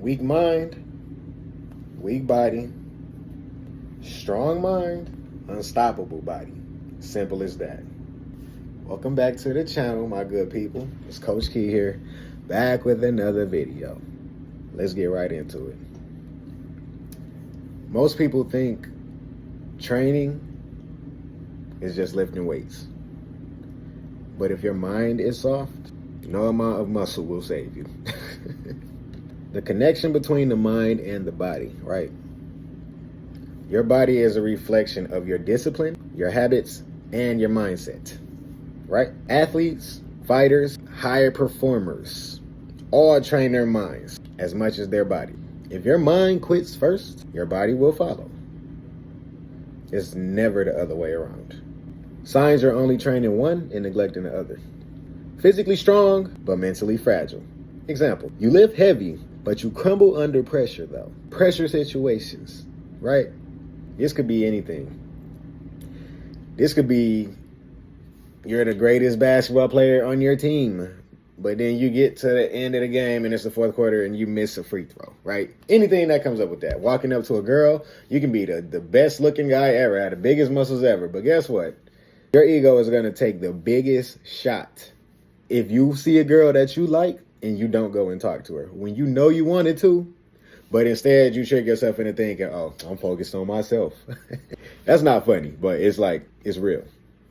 Weak mind, weak body, strong mind, unstoppable body. Simple as that. Welcome back to the channel, my good people. It's Coach Key here, back with another video. Let's get right into it. Most people think training is just lifting weights. But if your mind is soft, no amount of muscle will save you. The connection between the mind and the body, right? Your body is a reflection of your discipline, your habits, and your mindset, right? Athletes, fighters, higher performers, all train their minds as much as their body. If your mind quits first, your body will follow. It's never the other way around. Signs are only training one and neglecting the other. Physically strong, but mentally fragile. Example, you lift heavy, but you crumble under pressure though. Pressure situations, right? This could be anything. This could be you're the greatest basketball player on your team, but then you get to the end of the game and it's the fourth quarter and you miss a free throw, right? Anything that comes up with that. Walking up to a girl, you can be the best looking guy ever, have the biggest muscles ever, but guess what? Your ego is going to take the biggest shot if you see a girl that you like and you don't go and talk to her when you know you wanted to, but instead you trick yourself into thinking, oh, I'm focused on myself. That's not funny, but it's like, it's real.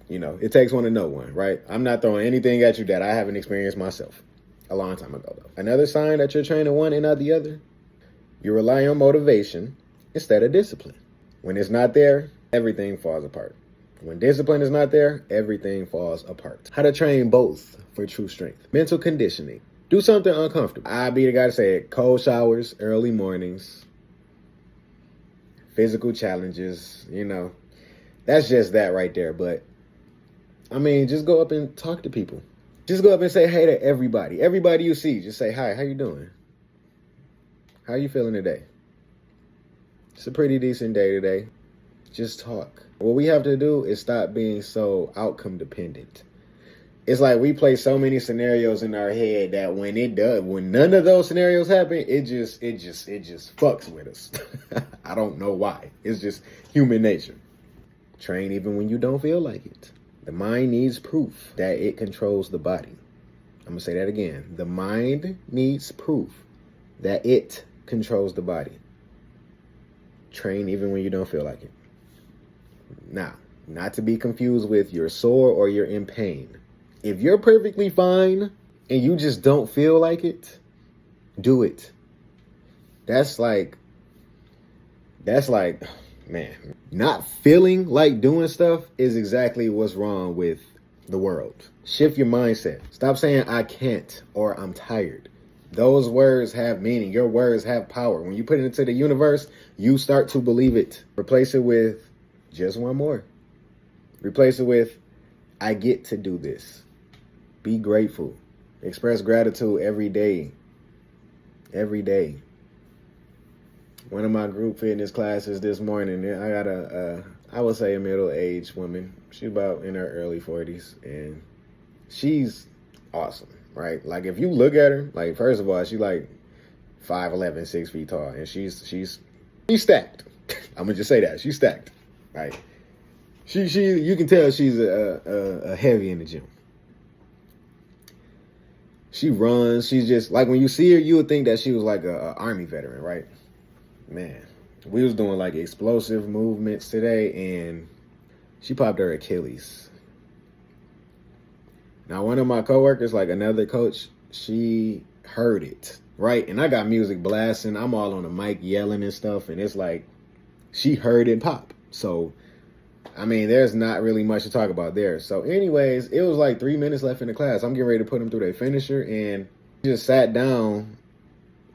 You know, it takes one to know one, right? I'm not throwing anything at you that I haven't experienced myself a long time ago, though. Another sign that you're training one and not the other, you rely on motivation instead of discipline. When it's not there, everything falls apart. When discipline is not there, everything falls apart. How to train both for true strength. Mental conditioning. Do something uncomfortable. I be the guy to say it. Cold showers, early mornings, physical challenges, you know. That's just that right there. But, I mean, just go up and talk to people. Just go up and say hey to everybody. Everybody you see, just say, hi, how you doing? How you feeling today? It's a pretty decent day today. Just talk. What we have to do is stop being so outcome dependent. It's like we play so many scenarios in our head that when none of those scenarios happen, it just fucks with us. I don't know why. It's just human nature. Train even when you don't feel like it. The mind needs proof that it controls the body. I'm gonna say that again. The mind needs proof that it controls the body. Train even when you don't feel like it. Now, not to be confused with you're sore or you're in pain. If you're perfectly fine and you just don't feel like it, do it. That's like, man, not feeling like doing stuff is exactly what's wrong with the world. Shift your mindset. Stop saying I can't or I'm tired. Those words have meaning. Your words have power. When you put it into the universe, you start to believe it. Replace it with just one more. Replace it with I get to do this. Be grateful. Express gratitude every day. Every day. One of my group fitness classes this morning, I got I would say a middle-aged woman. She's about in her early 40s, and she's awesome, right? Like, if you look at her, like, first of all, she's like 5'11", 6 feet tall, and she's stacked. I'm gonna just say that. She's stacked, right? You can tell she's a heavy in the gym. She runs. She's just like, when you see her, you would think that she was like a Army veteran, right? Man, we was doing like explosive movements today, and she popped her Achilles. Now, one of my coworkers, like another coach, she heard it, right? And I got music blasting. I'm all on the mic yelling and stuff, and it's like she heard it pop. So, I mean, there's not really much to talk about there. So anyways, it was like 3 minutes left in the class. I'm getting ready to put them through their finisher, and just sat down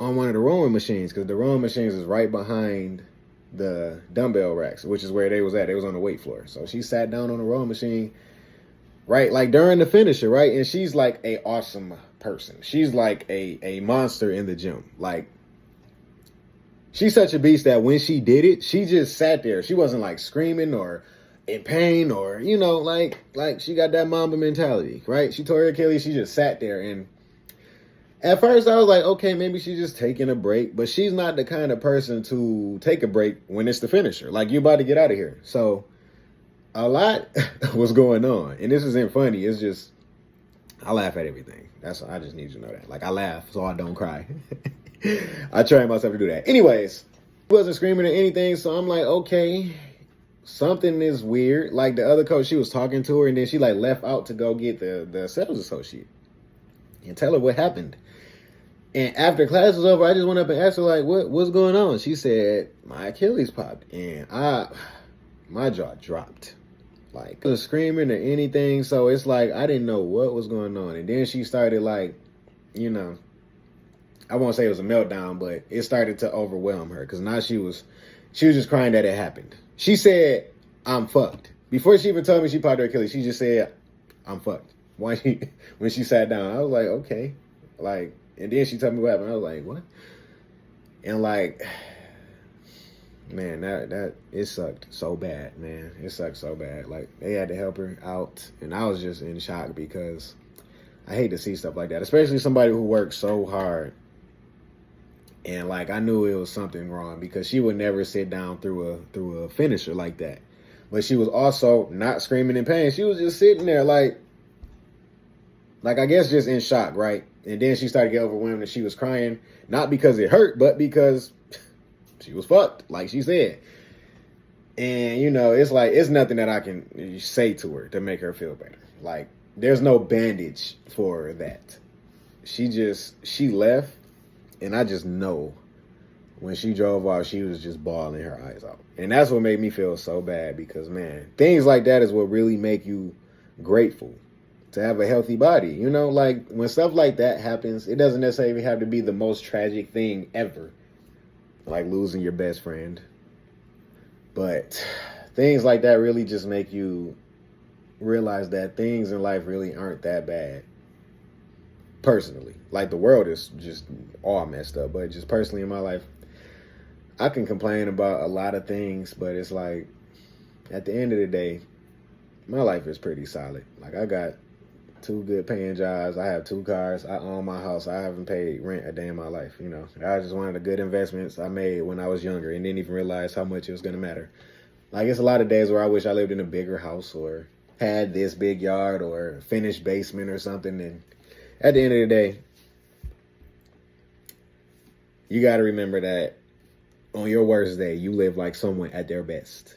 on one of the rowing machines, because the rowing machines is right behind the dumbbell racks, which is where they was at. They was on the weight floor. So she sat down on the rowing machine, right, like during the finisher, right? And she's like a awesome person. She's like a monster in the gym. Like, she's such a beast that when she did it, she just sat there. She wasn't like screaming or in pain or, you know, like she got that Mamba mentality, right? She tore her Achilles. She just sat there, and At first, I was like, okay, maybe she's just taking a break, but she's not the kind of person to take a break when it's the finisher. Like, you're about to get out of here. So, a lot was going on. And this isn't funny. It's just, I laugh at everything. I just need you to know that. Like, I laugh so I don't cry. I train myself to do that. Anyways, he wasn't screaming or anything, so I'm like, okay, something is weird. Like, the other coach, she was talking to her, and then she, like, left out to go get the sales associate and tell her what happened. And after class was over, I just went up and asked her, like, what's going on? She said, my Achilles popped. And my jaw dropped. Like, I was screaming or anything. So it's like, I didn't know what was going on. And then she started, like, you know, I won't say it was a meltdown, but it started to overwhelm her. Because now she was just crying that it happened. She said, I'm fucked. Before she even told me she popped her Achilles, she just said, I'm fucked. When she sat down, I was like, okay. Like, and then she told me what happened. I was like, what? And like, man, that it sucked so bad, man. It sucked so bad. Like, they had to help her out, and I was just in shock because I hate to see stuff like that, especially somebody who works so hard. And like, I knew it was something wrong because she would never sit down through a finisher like that. But she was also not screaming in pain. She was just sitting there like I guess just in shock, right? And then she started to get overwhelmed and she was crying, not because it hurt, but because she was fucked, like she said. And, you know, it's like, it's nothing that I can say to her to make her feel better. Like, there's no bandage for that. She left, and I just know when she drove off, she was just bawling her eyes out. And that's what made me feel so bad because, man, things like that is what really make you grateful to have a healthy body. You know, like, when stuff like that happens, it doesn't necessarily have to be the most tragic thing ever, like losing your best friend. But things like that really just make you realize that things in life really aren't that bad. Personally, like, the world is just all messed up, but just personally in my life, I can complain about a lot of things, but it's like, at the end of the day, my life is pretty solid. Like, I got 2 good paying jobs. I have 2 cars. I own my house. I haven't paid rent a day in my life. You know, that was just one of the good investments I made when I was younger and didn't even realize how much it was going to matter. Like, it's a lot of days where I wish I lived in a bigger house or had this big yard or finished basement or something. And at the end of the day, you got to remember that on your worst day, you live like someone at their best.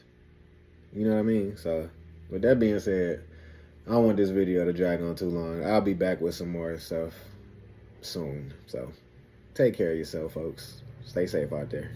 You know what I mean? So, with that being said, I don't want this video to drag on too long. I'll be back with some more stuff soon. So, take care of yourself, folks. Stay safe out there.